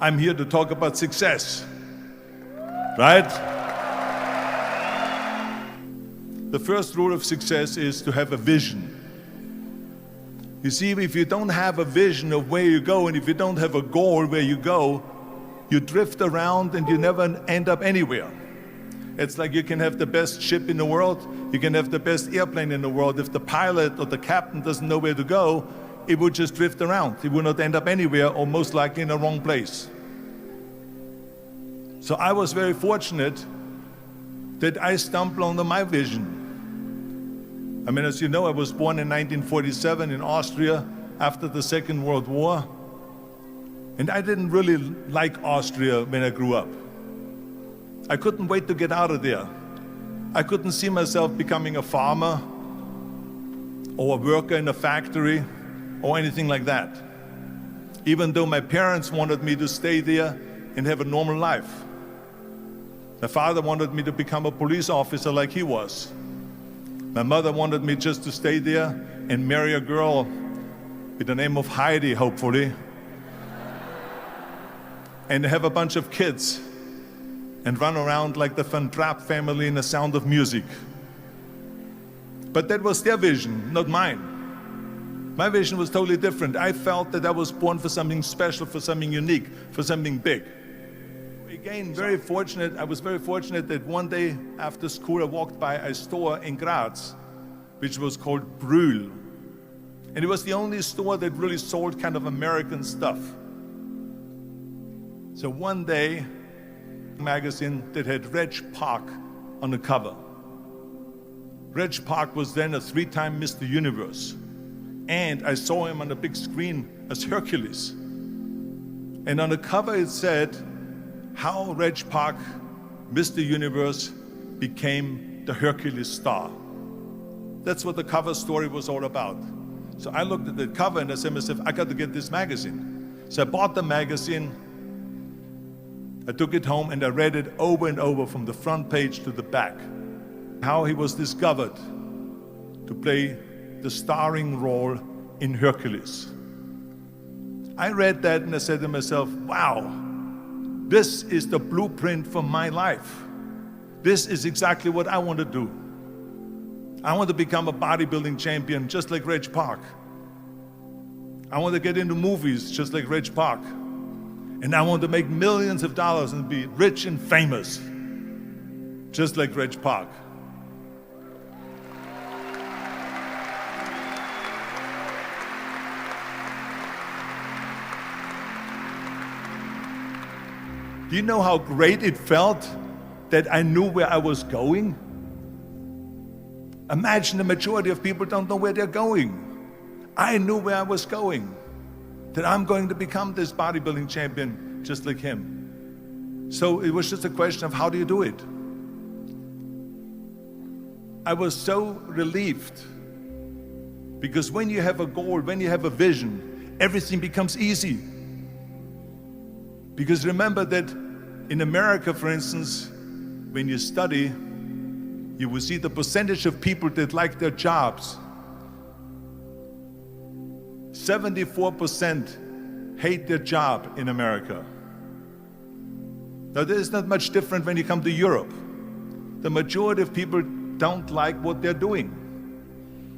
I'm here to talk about success, right? The first rule of success is to have a vision. You see, if you don't have a vision of where you go, and if you don't have a goal where you go, you drift around and you never end up anywhere. It's like you can have the best ship in the world, you can have the best airplane in the world. If the pilot or the captain doesn't know where to go, it would just drift around. It would not end up anywhere, or most likely in the wrong place. So I was very fortunate that I stumbled onto my vision. I mean, as you know, I was born in 1947 in Austria after the Second World War. And I didn't really like Austria when I grew up. I couldn't wait to get out of there. I couldn't see myself becoming a farmer or a worker in a factory or anything like that. Even though my parents wanted me to stay there and have a normal life. My father wanted me to become a police officer like he was. My mother wanted me just to stay there and marry a girl with the name of Heidi, hopefully, and have a bunch of kids and run around like the Van Trapp family in The Sound of Music. But that was their vision, not mine. My vision was totally different. I felt that I was born for something special, for something unique, for something big. Again, I was very fortunate that one day after school I walked by a store in Graz, which was called Brühl. And it was the only store that really sold kind of American stuff. So one day, a magazine that had Reg Park on the cover. Reg Park was then a 3-time Mr. Universe. And I saw him on the big screen as Hercules. And on the cover it said, how Reg Park, Mr. Universe, became the Hercules star. That's what the cover story was all about. So I looked at the cover and I said to myself, I got to get this magazine. So I bought the magazine, I took it home and I read it over and over from the front page to the back. How he was discovered to play the starring role in Hercules. I read that and I said to myself, wow, this is the blueprint for my life. This is exactly what I want to do. I want to become a bodybuilding champion just like Reg Park. I want to get into movies just like Reg Park. And I want to make millions of dollars and be rich and famous just like Reg Park. Do you know how great it felt that I knew where I was going? Imagine the majority of people don't know where they're going. I knew where I was going, that I'm going to become this bodybuilding champion just like him. So it was just a question of how do you do it? I was so relieved because when you have a goal, when you have a vision, everything becomes easy. Because remember that in America, for instance, when you study, you will see the percentage of people that like their jobs. 74% hate their job in America. Now, this is not much different when you come to Europe. The majority of people don't like what they're doing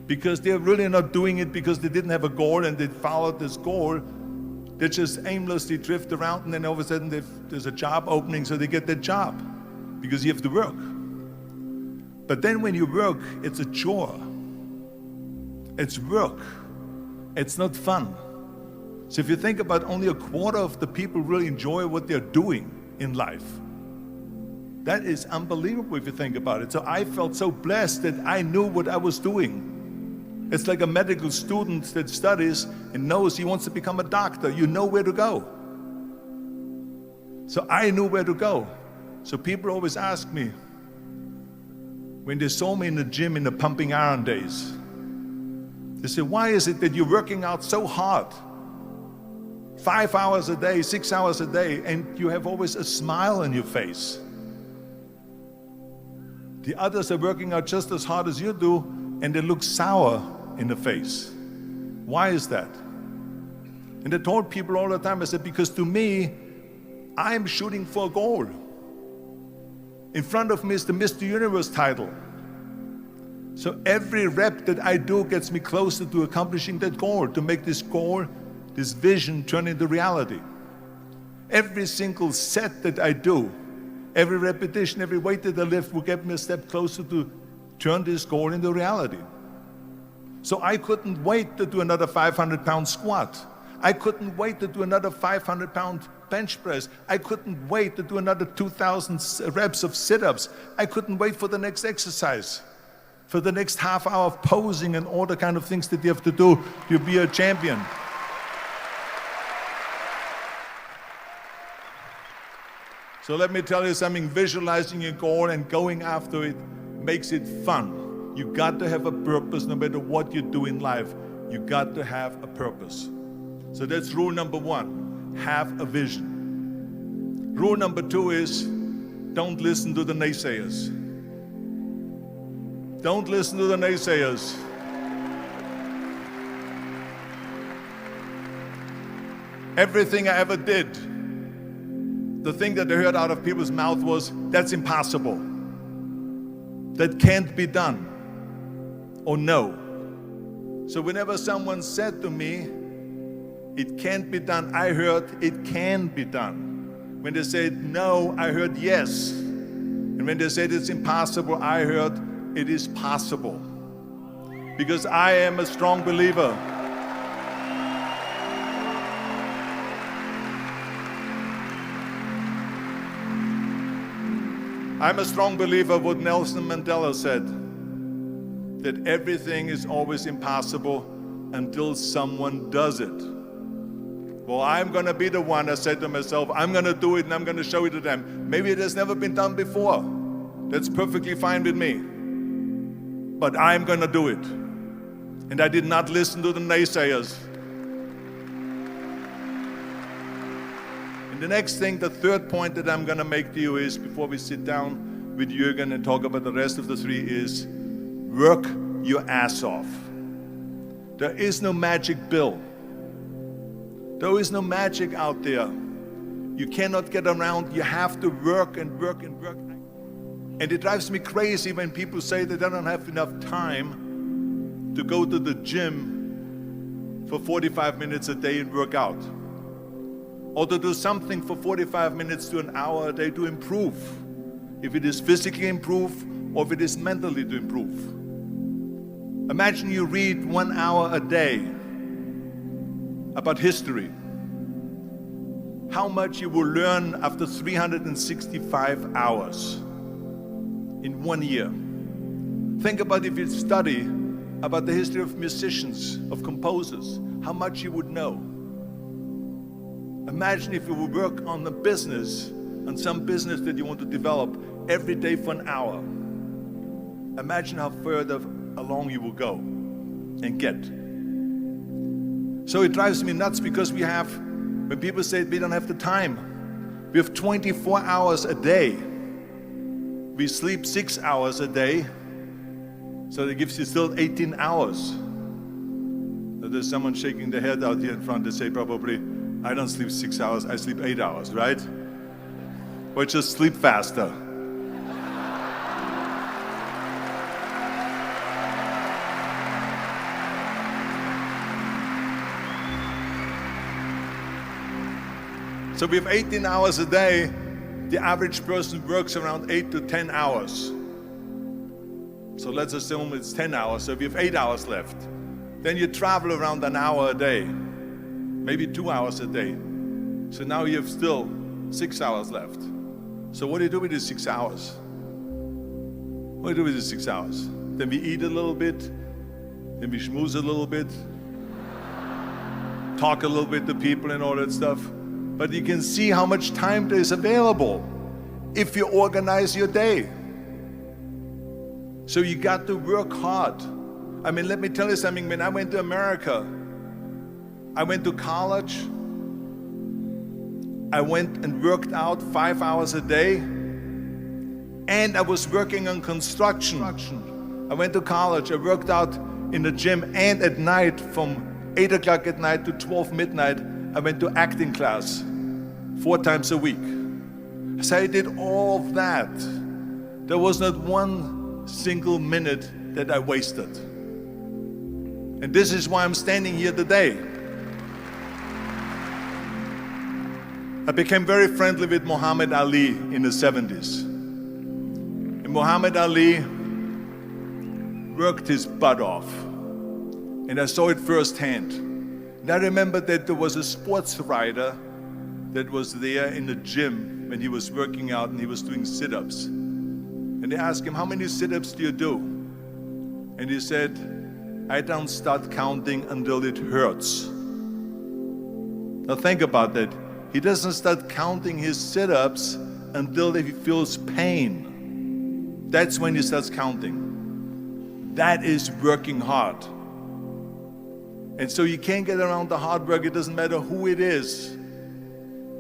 because they're really not doing it because they didn't have a goal and they followed this goal. They just aimlessly drift around and then all of a sudden there's a job opening, so they get that job because you have to work. But then when you work, it's a chore. It's work. It's not fun. So if you think about only a quarter of the people really enjoy what they're doing in life, that is unbelievable if you think about it. So I felt so blessed that I knew what I was doing. It's like a medical student that studies and knows he wants to become a doctor. You know where to go. So I knew where to go. So people always ask me, when they saw me in the gym in the pumping iron days, they say, why is it that you're working out so hard? 5 hours a day, 6 hours a day, and you have always a smile on your face. The others are working out just as hard as you do, and they look sour in the face. Why is that? And I told people all the time, I said, because to me, I'm shooting for a goal. In front of me is the Mr. Universe title. So every rep that I do gets me closer to accomplishing that goal, to make this goal, this vision turn into reality. Every single set that I do, every repetition, every weight that I lift will get me a step closer to turn this goal into reality. So I couldn't wait to do another 500-pound squat. I couldn't wait to do another 500-pound bench press. I couldn't wait to do another 2,000 reps of sit-ups. I couldn't wait for the next exercise, for the next half hour of posing and all the kind of things that you have to do to be a champion. So let me tell you something, visualizing your goal and going after it makes it fun. You got to have a purpose no matter what you do in life. You got to have a purpose. So that's rule number one, have a vision. Rule number two is, don't listen to the naysayers. Don't listen to the naysayers. Everything I ever did, the thing that I heard out of people's mouth was, that's impossible. That can't be done. Or no. So whenever someone said to me, it can't be done, I heard, it can be done. When they said no, I heard yes. And when they said it's impossible, I heard it is possible. Because I am a strong believer. I'm a strong believer of what Nelson Mandela said, that everything is always impossible until someone does it. Well, I'm going to be the one, I said to myself, I'm going to do it and I'm going to show it to them. Maybe it has never been done before. That's perfectly fine with me. But I'm going to do it. And I did not listen to the naysayers. And the next thing, the third point that I'm going to make to you is, before we sit down with Jürgen and talk about the rest of the three, is work your ass off. There is no magic pill. There is no magic out there. You cannot get around. You have to work and work and work. And it drives me crazy when people say that they don't have enough time to go to the gym for 45 minutes a day and work out. Or to do something for 45 minutes to an hour a day to improve. If it is physically improve or if it is mentally to improve. Imagine you read 1 hour a day about history. How much you will learn after 365 hours in 1 year. Think about if you study about the history of musicians, of composers, how much you would know. Imagine if you would work on a business, on some business that you want to develop every day for an hour. Imagine how further along you will go and get. So it drives me nuts because when people say we don't have the time, we have 24 hours a day. We sleep 6 hours a day, so that gives you still 18 hours. So there's someone shaking their head out here in front. They say probably, I don't sleep 6 hours, I sleep 8 hours, right? Or just sleep faster. So we have 18 hours a day. The average person works around 8 to 10 hours. So let's assume it's 10 hours, so if you have 8 hours left, then you travel around an hour a day, maybe 2 hours a day. So now you have still 6 hours left. So what do you do with these 6 hours? What do you do with these 6 hours? Then we eat a little bit, then we schmooze a little bit, talk a little bit to people and all that stuff. But you can see how much time there is available if you organize your day. So you got to work hard. I mean, let me tell you something. When I went to America, I went to college. I went and worked out 5 hours a day. And I was working on construction. I went to college. I worked out in the gym. And at night, from 8 o'clock at night to 12 midnight, I went to acting class. 4 times a week. So I did all of that. There was not one single minute that I wasted. And this is why I'm standing here today. I became very friendly with Muhammad Ali in the 70s. And Muhammad Ali worked his butt off. And I saw it firsthand. And I remember that there was a sports writer that was there in the gym when he was working out and he was doing sit-ups. And they asked him, how many sit-ups do you do? And he said, I don't start counting until it hurts. Now think about that. He doesn't start counting his sit-ups until he feels pain. That's when he starts counting. That is working hard. And so you can't get around the hard work. It doesn't matter who it is.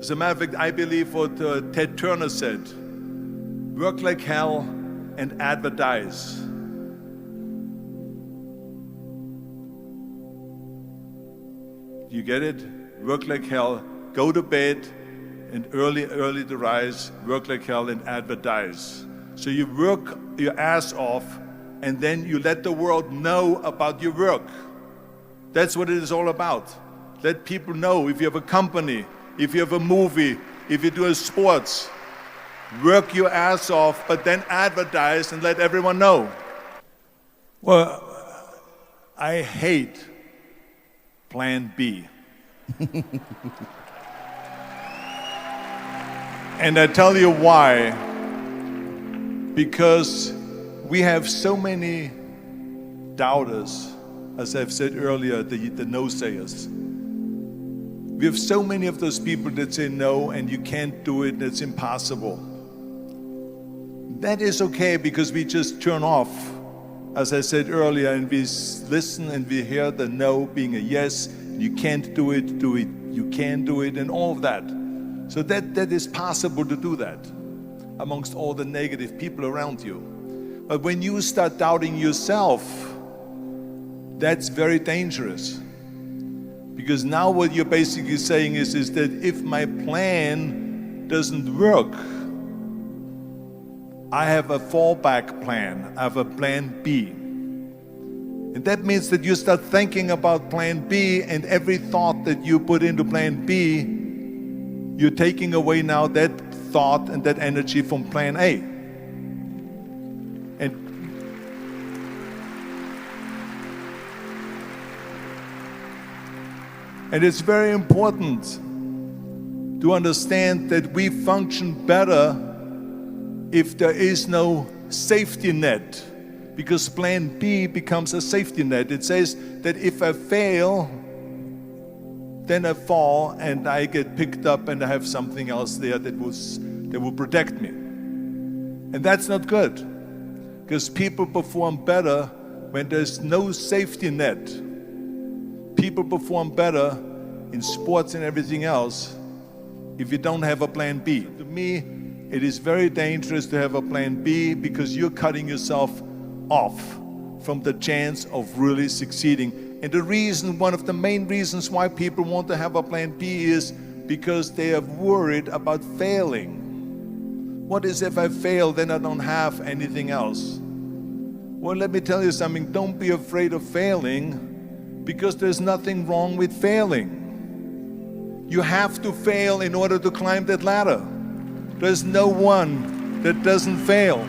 As a matter of fact, I believe what Ted Turner said, work like hell and advertise. You get it? Work like hell, go to bed, and early to rise, work like hell and advertise. So you work your ass off, and then you let the world know about your work. That's what it is all about. Let people know. If you have a company, if you have a movie, if you do sports, work your ass off, but then advertise and let everyone know. Well, I hate Plan B. And I tell you why. Because we have so many doubters, as I've said earlier, the no-sayers. We have so many of those people that say no and you can't do it, it's impossible. That is okay because we just turn off, as I said earlier, and we listen and we hear the no being a yes. You can't do it, you can do it, and all of that. So that is possible to do that amongst all the negative people around you. But when you start doubting yourself, that's very dangerous. Because now what you're basically saying is that if my plan doesn't work, I have a fallback plan, I have a plan B. And that means that you start thinking about plan B, and every thought that you put into plan B, you're taking away now that thought and that energy from plan A. And it's very important to understand that we function better if there is no safety net, because plan B becomes a safety net. It says that if I fail, then I fall and I get picked up and I have something else there that will protect me. And that's not good, because people perform better when there's no safety net. People perform better in sports and everything else if you don't have a plan B. To me, it is very dangerous to have a plan B, because you're cutting yourself off from the chance of really succeeding. And the reason, one of the main reasons why people want to have a plan B is because they are worried about failing. What is if I fail, then I don't have anything else? Well, let me tell you something. Don't be afraid of failing, because there's nothing wrong with failing. You have to fail in order to climb that ladder. There's no one that doesn't fail.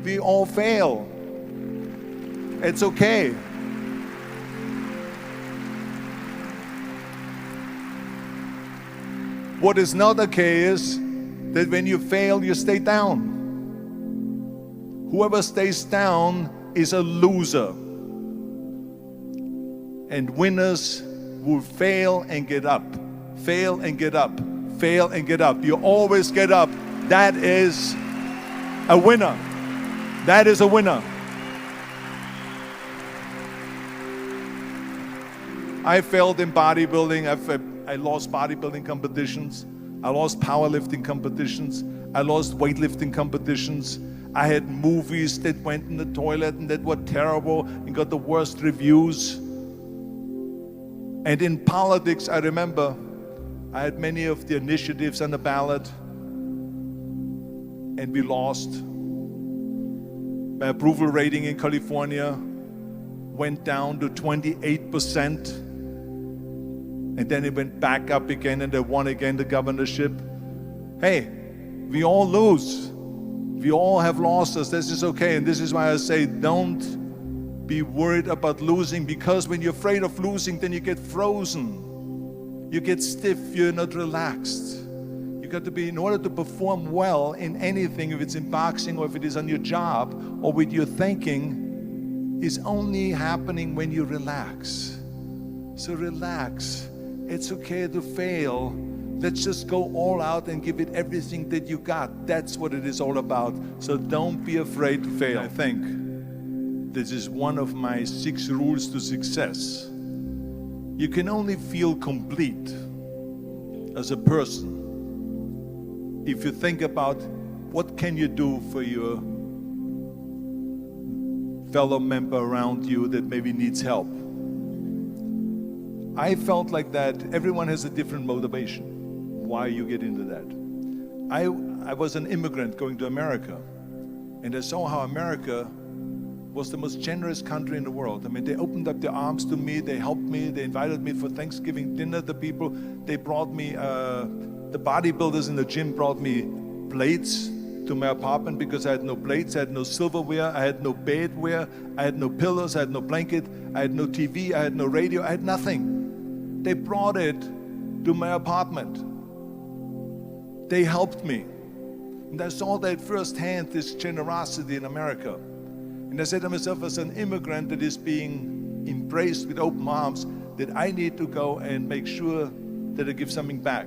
We all fail. It's okay. What is not okay is that when you fail, you stay down. Whoever stays down is a loser. And winners will fail and get up, fail and get up, fail and get up. You always get up. That is a winner. That is a winner. I failed in bodybuilding. I lost bodybuilding competitions. I lost powerlifting competitions. I lost weightlifting competitions. I had movies that went in the toilet and that were terrible and got the worst reviews. And in politics, I remember I had many of the initiatives on the ballot, and we lost. My approval rating in California went down to 28%, and then it went back up again, and I won again the governorship. Hey, we all lose. We all have losses. This is okay, and this is why I say don't be worried about losing, because when you're afraid of losing, then you get frozen. You get stiff, you're not relaxed. You got to be, in order to perform well in anything, if it's in boxing or if it is on your job or with your thinking, is only happening when you relax. So relax. It's okay to fail. Let's just go all out and give it everything that you got. That's what it is all about. So don't be afraid to fail. I think this is one of my 6 rules to success. You can only feel complete as a person if you think about what can you do for your fellow member around you that maybe needs help. I felt like that everyone has a different motivation why you get into that. I was an immigrant going to America, and I saw how America was the most generous country in the world. I mean, they opened up their arms to me, they helped me, they invited me for Thanksgiving dinner. The people, they brought me, the bodybuilders in the gym brought me plates to my apartment because I had no plates, I had no silverware, I had no bedware, I had no pillows, I had no blanket, I had no TV, I had no radio, I had nothing. They brought it to my apartment. They helped me. And I saw that firsthand, this generosity in America. And I said to myself, as an immigrant that is being embraced with open arms, that I need to go and make sure that I give something back.